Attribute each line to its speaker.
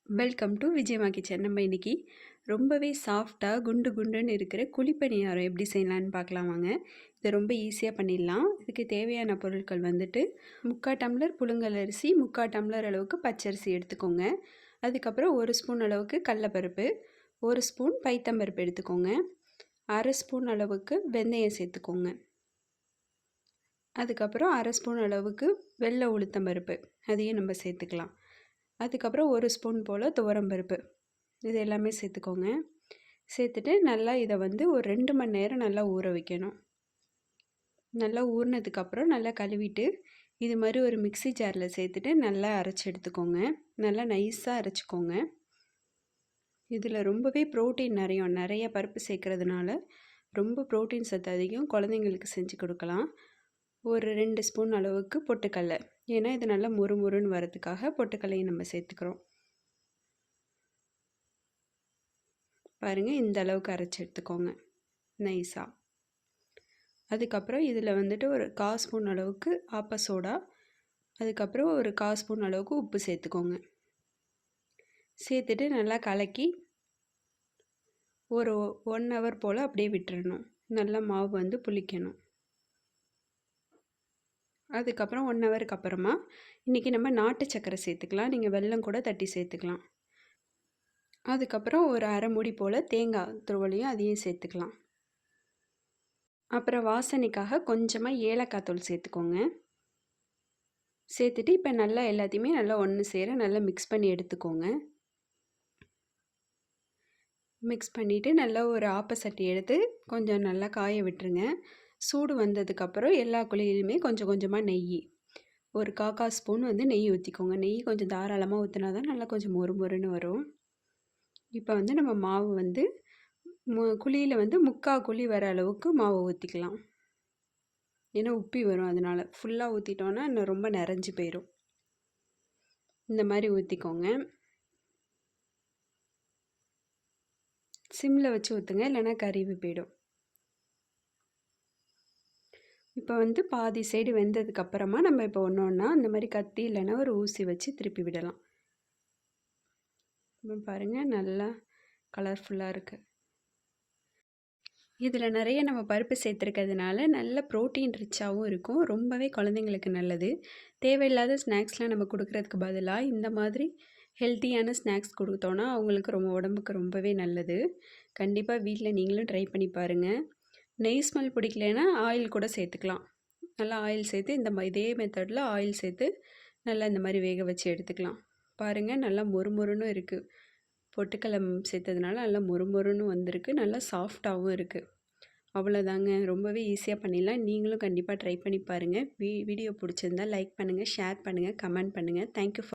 Speaker 1: Welcome to விஜயமா kitchen. நம்ம இன்னைக்கு ரொம்பவே சாஃப்டாக குண்டு குண்டுன்னு இருக்கிற குழிப்பணியாரம் எப்படி செய்யலான்னு பார்க்கலாம் வாங்க. இதை ரொம்ப ஈஸியாக பண்ணிடலாம். இதுக்கு தேவையான பொருட்கள் வந்துட்டு 3/4 டம்ளர் புழுங்கல் அரிசி, 3/4 டம்ளர் அளவுக்கு பச்சரிசி எடுத்துக்கோங்க. அதுக்கப்புறம் 1 ஸ்பூன் அளவுக்கு கடலப்பருப்பு, 1 ஸ்பூன் பைத்தம்பருப்பு எடுத்துக்கோங்க. 1/2 ஸ்பூன் அளவுக்கு வெந்தயம் சேர்த்துக்கோங்க. அதுக்கப்புறம் 1/2 ஸ்பூன் அளவுக்கு வெள்ளை உளுத்தம்பருப்பு, அதையும் நம்ம சேர்த்துக்கலாம். அதுக்கப்புறம் 1 ஸ்பூன் போல் துவரம்பருப்பு, இது எல்லாமே சேர்த்துக்கோங்க. சேர்த்துட்டு நல்லா இதை வந்து ஒரு 2 மணி நேரம் நல்லா ஊற வைக்கணும். நல்லா ஊறினதுக்கப்புறம் நல்லா கழுவிட்டு இது மாதிரி ஒரு மிக்ஸி ஜாரில் சேர்த்துட்டு நல்லா அரைச்சி எடுத்துக்கோங்க. நல்லா நைஸாக அரைச்சிக்கோங்க. இதில் ரொம்பவே ப்ரோட்டீன் நிறைய பருப்பு சேர்க்கறதுனால ரொம்ப ப்ரோட்டீன் சத்து அதிகம். குழந்தைங்களுக்கு செஞ்சு கொடுக்கலாம். ஒரு 2 ஸ்பூன் அளவுக்கு பொட்டுக்கடலை, ஏன்னா இது நல்லா முறுமுறுன்னு வரதுக்காக பொட்டுக்கடலையும் நம்ம சேர்த்துக்கிறோம். பாருங்கள், இந்த அளவுக்கு அரைச்சி எடுத்துக்கோங்க நைஸாக. அதுக்கப்புறம் இதில் வந்துட்டு ஒரு 1/4 ஸ்பூன் அளவுக்கு ஆப்ப சோடா, அதுக்கப்புறம் ஒரு 1/4 ஸ்பூன் அளவுக்கு உப்பு சேர்த்துக்கோங்க. சேர்த்துட்டு நல்லா கலக்கி ஒரு 1 ஹவர் போல் அப்படியே விட்டுறணும். நல்லா மாவு வந்து புளிக்கணும். அதுக்கப்புறம் 1 ஹவருக்கு அப்புறமா இன்றைக்கி நம்ம நாட்டு சர்க்கரை சேர்த்துக்கலாம். நீங்கள் வெல்லம் கூட தட்டி சேர்த்துக்கலாம். அதுக்கப்புறம் ஒரு அரை மூடி போல் தேங்காய் துருவலையும் அதையும் சேர்த்துக்கலாம். அப்புறம் வாசனைக்காக கொஞ்சமாக ஏலக்காய் தூள் சேர்த்துக்கோங்க. சேர்த்துட்டு இப்போ நல்லா எல்லாத்தையுமே நல்லா ஒன்று சேர நல்லா மிக்ஸ் பண்ணி எடுத்துக்கோங்க. மிக்ஸ் பண்ணிவிட்டு நல்லா ஒரு ஆப்பசட்டி எடுத்து கொஞ்சம் நல்லா காய விட்டுருங்க. சூடு வந்ததுக்கப்புறம் எல்லா குழியிலுமே கொஞ்சம் கொஞ்சமாக நெய், ஒரு 1/4 ஸ்பூன் வந்து நெய் ஊற்றிக்கோங்க. நெய் கொஞ்சம் தாராளமாக ஊற்றினா தான் நல்லா கொஞ்சம் மொறு மொறுன்னு வரும். இப்போ வந்து நம்ம மாவு வந்து குழியில் வந்து 3/4 குழி வர அளவுக்கு மாவு ஊற்றிக்கலாம். ஏன்னா உப்பி வரும், அதனால் ஃபுல்லாக ஊற்றிட்டோன்னா இன்னும் ரொம்ப நிறைஞ்சி போயிடும். இந்த மாதிரி ஊற்றிக்கோங்க. சிம்மில் வச்சு ஊற்றுங்க, இல்லைன்னா கறிவு போயிடும். இப்போ வந்து பாதி சைடு வெந்ததுக்கப்புறமா நம்ம இப்போ ஒன்று ஒன்றா அந்த மாதிரி கத்தி இல்லைன்னா ஒரு ஊசி வச்சு திருப்பி விடலாம். இப்போ பாருங்கள், நல்லா கலர்ஃபுல்லாக இருக்குது. இதில் நிறைய நம்ம பருப்பு சேர்த்துருக்கிறதுனால நல்ல ப்ரோட்டீன் ரிச்சாகவும் இருக்கும். ரொம்பவே குழந்தைங்களுக்கு நல்லது. தேவையில்லாத ஸ்நாக்ஸ்லாம் நம்ம கொடுக்குறதுக்கு பதிலாக இந்த மாதிரி ஹெல்த்தியான ஸ்நாக்ஸ் கொடுத்தோன்னா அவங்களுக்கு ரொம்ப உடம்புக்கு ரொம்பவே நல்லது. கண்டிப்பாக வீட்டில் நீங்களும் ட்ரை பண்ணி பாருங்கள். நெய் ஸ்மெல் பிடிக்கலன்னா ஆயில் கூட சேர்த்துக்கலாம். நல்லா ஆயில் சேர்த்து இதே மெத்தடில் ஆயில் சேர்த்து நல்லா இந்த மாதிரி வேக வச்சு எடுத்துக்கலாம். பாருங்கள், நல்லா மொறுமொறுன்னு இருக்குது. பொட்டுக்கடலை சேர்த்ததுனால நல்லா மொறுமொறுன்னு வந்திருக்கு. நல்லா சாஃப்டாகவும் இருக்குது. அவ்வளோதாங்க, ரொம்பவே ஈஸியாக பண்ணிடலாம். நீங்களும் கண்டிப்பாக ட்ரை பண்ணி பாருங்கள். வீடியோ பிடிச்சிருந்தால் லைக் பண்ணுங்கள், ஷேர் பண்ணுங்கள், கமெண்ட் பண்ணுங்கள். தேங்க்யூ.